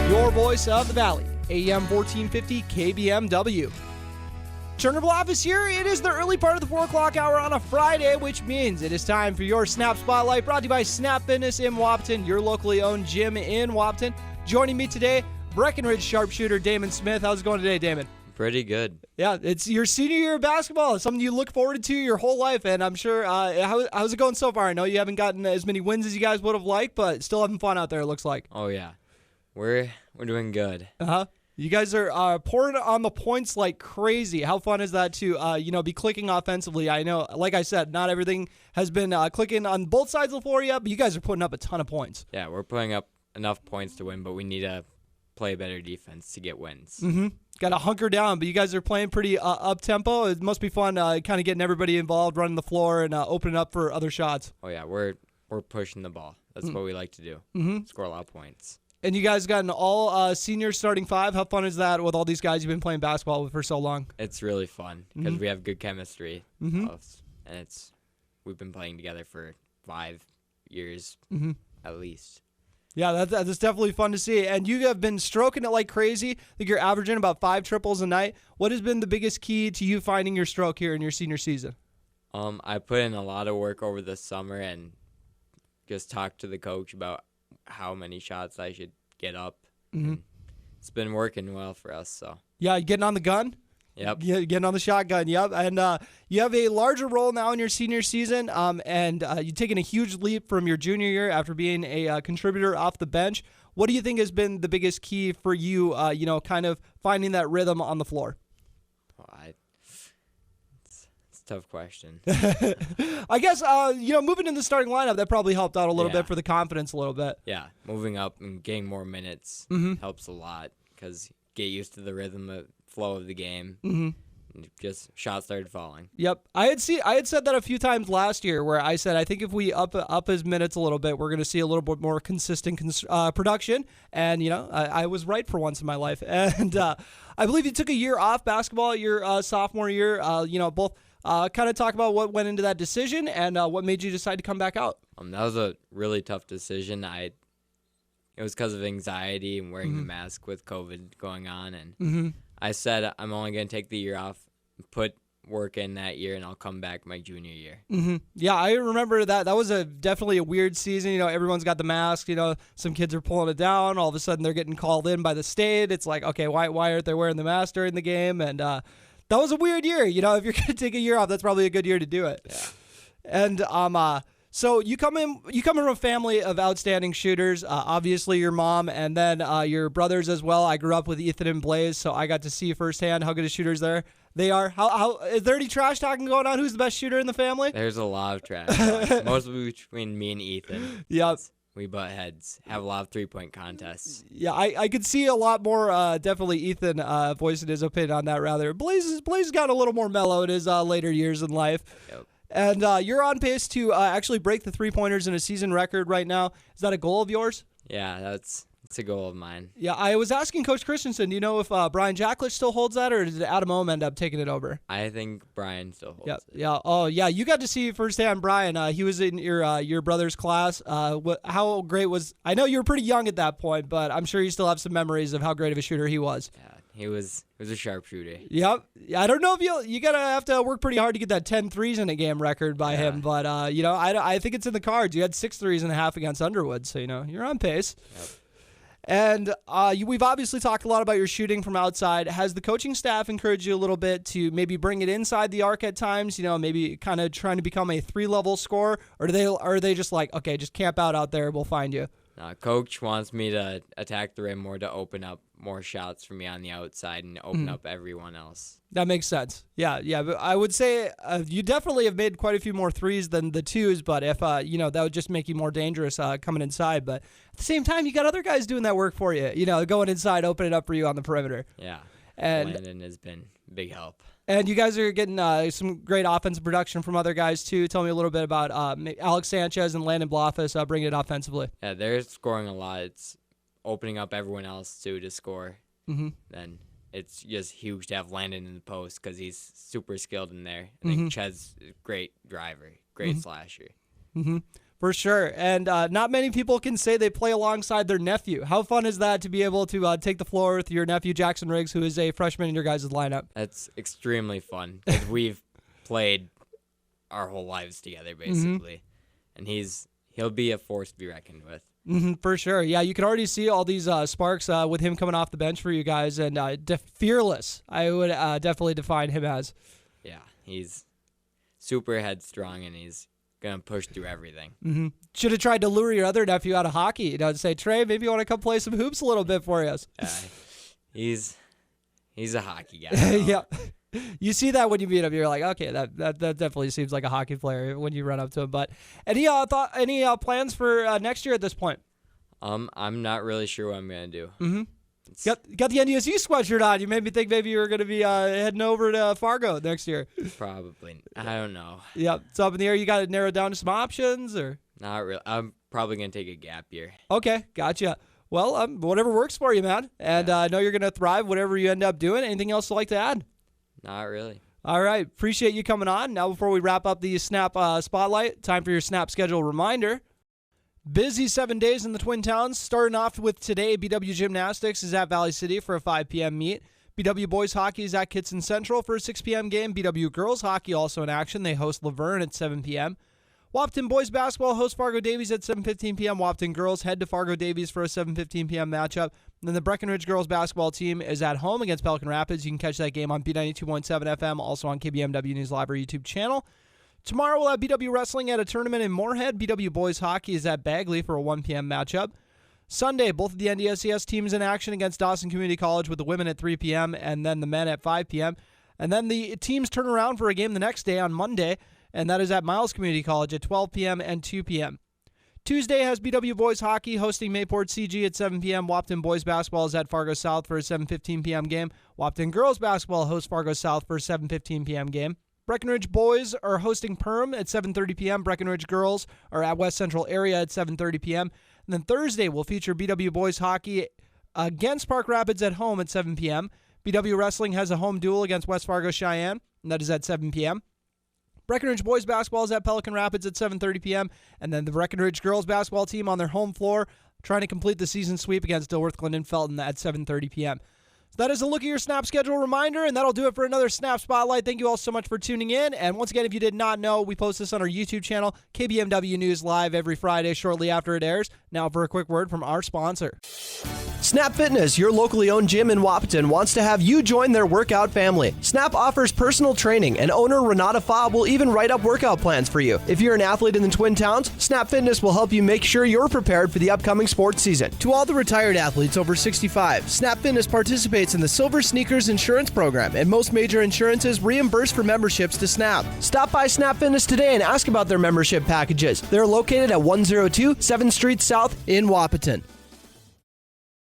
Your voice of the Valley, AM 1450 KBMW. Chernobyl office here. It is the early part of the 4 o'clock hour on a Friday, which means it is time for your Snap Spotlight, brought to you by Snap Fitness in Wahpeton, your locally owned gym in Wahpeton. Joining me today, Breckenridge sharpshooter Daymon Smith. How's it going today, Daymon? Pretty good. Yeah, it's your senior year of basketball. It's something you look forward to your whole life, and I'm sure, how's it going so far? I know you haven't gotten as many wins as you guys would have liked, but still having fun out there, it looks like. Oh, yeah. We're doing good. Uh-huh. You guys are pouring on the points like crazy. How fun is that to, be clicking offensively? I know, like I said, not everything has been clicking on both sides of the floor yet, but you guys are putting up a ton of points. Yeah, we're putting up enough points to win, but we need to play better defense to get wins. Mm-hmm. Got to hunker down, but you guys are playing pretty up-tempo. It must be fun kind of getting everybody involved, running the floor, and opening up for other shots. Oh, yeah, we're pushing the ball. That's what we like to do, score a lot of points. And you guys got an all senior starting five. How fun is that with all these guys you've been playing basketball with for so long? It's really fun because we have good chemistry, and we've been playing together for 5 years at least. Yeah, that's definitely fun to see. And you have been stroking it like crazy. I think you're averaging about 5 triples a night. What has been the biggest key to you finding your stroke here in your senior season? I put in a lot of work over the summer and just talked to the coach about how many shots I should get up. It's been working well for us. So yeah, getting on the gun. Yep. Getting on the shotgun. Yep. And you have a larger role now in your senior season. And you've taken a huge leap from your junior year after being a contributor off the bench. What do you think has been the biggest key for you? Kind of finding that rhythm on the floor. It's a tough question. I guess, moving in the starting lineup, that probably helped out a little bit for the confidence a little bit. Yeah, moving up and getting more minutes helps a lot because get used to the rhythm, the flow of the game. And just shots started falling. Yep. I had said that a few times last year where I said I think if we up his minutes a little bit, we're going to see a little bit more consistent production. And, I was right for once in my life. And I believe you took a year off basketball your sophomore year, both kind of talk about what went into that decision and what made you decide to come back out. That was a really tough decision. It was because of anxiety and wearing the mask with COVID going on. And I said I'm only going to take the year off, put work in that year, and I'll come back my junior year. Yeah, I remember that. That was definitely a weird season. Everyone's got the mask. Some kids are pulling it down. All of a sudden, they're getting called in by the state. It's like, okay, why aren't they wearing the mask during the game? And that was a weird year. If you're going to take a year off, that's probably a good year to do it. Yeah. And so you come in from a family of outstanding shooters. Obviously, your mom and then your brothers as well. I grew up with Ethan and Blaze, so I got to see firsthand how good of shooters they are. How is there any trash talking going on? Who's the best shooter in the family? There's a lot of trash talking, mostly between me and Ethan. Yep. We butt heads, have a lot of three-point contests. Yeah, I could see a lot more, definitely Ethan voicing his opinion on that rather. Blaze got a little more mellow in his later years in life. Yep. And you're on pace to actually break the three-pointers in a season record right now. Is that a goal of yours? Yeah, that's a goal of mine. Yeah, I was asking Coach Christensen, do you know if Brian Jacklich still holds that, or did Adam Ohm end up taking it over? I think Brian still holds it. Yeah. Oh, yeah. You got to see firsthand Brian. He was in your brother's class. How great was? I know you were pretty young at that point, but I'm sure you still have some memories of how great of a shooter he was. Yeah. He was a sharpshooter. Yep. I don't know if you gotta have to work pretty hard to get that 10 threes in a game record by him, but I think it's in the cards. You had 6 threes and a half against Underwood, so you're on pace. Yep. And we've obviously talked a lot about your shooting from outside. Has the coaching staff encouraged you a little bit to maybe bring it inside the arc at times? Maybe kind of trying to become a 3-level scorer, or are they just like, okay, just camp out there, we'll find you? Coach wants me to attack the rim more, to open up more shots for me on the outside and open up everyone else. That makes sense. Yeah. But I would say you definitely have made quite a few more threes than the twos, but if, that would just make you more dangerous coming inside. But at the same time, you got other guys doing that work for you, going inside, opening up for you on the perimeter. Yeah. And Landon has been a big help. And you guys are getting some great offensive production from other guys, too. Tell me a little bit about Alex Sanchez and Landon Blofus bringing it offensively. Yeah, they're scoring a lot. It's opening up everyone else, too, to score. Then it's just huge to have Landon in the post because he's super skilled in there. I think Chez is a great driver, great slasher. For sure. And not many people can say they play alongside their nephew. How fun is that to be able to take the floor with your nephew, Jackson Riggs, who is a freshman in your guys' lineup? That's extremely fun because we've played our whole lives together, basically. And he'll be a force to be reckoned with. For sure. Yeah, you can already see all these sparks with him coming off the bench for you guys. And fearless, I would definitely define him as. Yeah, he's super headstrong, and he's going to push through everything. Should have tried to lure your other nephew out of hockey. To say, Trey, maybe you want to come play some hoops a little bit for us. He's a hockey guy. Yeah. You see that when you meet him, you're like, okay, that definitely seems like a hockey player when you run up to him. But any plans for next year at this point? I'm not really sure what I'm going to do. Got the NDSU sweatshirt on. You made me think maybe you were going to be heading over to Fargo next year. Probably. I don't know. Yeah, it's up in the air. You got to narrow down to some options, or? Not really. I'm probably going to take a gap year. Okay, gotcha. Well, whatever works for you, man. And I know you're going to thrive whatever you end up doing. Anything else you'd like to add? Not really. All right. Appreciate you coming on. Now, before we wrap up the Snap Spotlight, time for your Snap schedule reminder. Busy 7 days in the Twin Towns. Starting off with today, BW Gymnastics is at Valley City for a 5 p.m. meet. BW Boys Hockey is at Kitson Central for a 6 p.m. game. BW Girls Hockey also in action. They host Laverne at 7 p.m. Wapton Boys Basketball hosts Fargo Davies at 7:15 p.m. Wapton Girls head to Fargo Davies for a 7:15 p.m. matchup. And then the Breckenridge Girls Basketball team is at home against Pelican Rapids. You can catch that game on B92.7 FM, also on KBMW News Live or YouTube channel. Tomorrow we'll have BW Wrestling at a tournament in Moorhead. BW Boys Hockey is at Bagley for a 1 p.m. matchup. Sunday, both of the NDSCS teams in action against Dawson Community College with the women at 3 p.m. and then the men at 5 p.m. And then the teams turn around for a game the next day on Monday, and that is at Miles Community College at 12 p.m. and 2 p.m. Tuesday has BW Boys Hockey hosting Mayport CG at 7 p.m. Wapton Boys Basketball is at Fargo South for a 7:15 p.m. game. Wapton Girls Basketball hosts Fargo South for a 7:15 p.m. game. Breckenridge Boys are hosting Perm at 7:30 p.m. Breckenridge Girls are at West Central Area at 7:30 p.m. And then Thursday will feature BW Boys Hockey against Park Rapids at home at 7 p.m. BW Wrestling has a home duel against West Fargo Cheyenne, and that is at 7 p.m. Breckenridge Boys Basketball is at Pelican Rapids at 7:30 p.m. And then the Breckenridge Girls Basketball team on their home floor trying to complete the season sweep against Dilworth Glendon Felton at 7:30 p.m. So that is a look at your Snap schedule reminder, and that'll do it for another Snap Spotlight. Thank you all so much for tuning in. And once again, if you did not know, we post this on our YouTube channel, KBMW News Live, every Friday shortly after it airs. Now for a quick word from our sponsor. Snap Fitness, your locally owned gym in Wahpeton, wants to have you join their workout family. Snap offers personal training, and owner Renata Fobb will even write up workout plans for you. If you're an athlete in the Twin Towns, Snap Fitness will help you make sure you're prepared for the upcoming sports season. To all the retired athletes over 65, Snap Fitness participates in the Silver Sneakers Insurance Program, and most major insurances reimburse for memberships to Snap. Stop by Snap Fitness today and ask about their membership packages. They're located at 102 7th Street South in Wahpeton.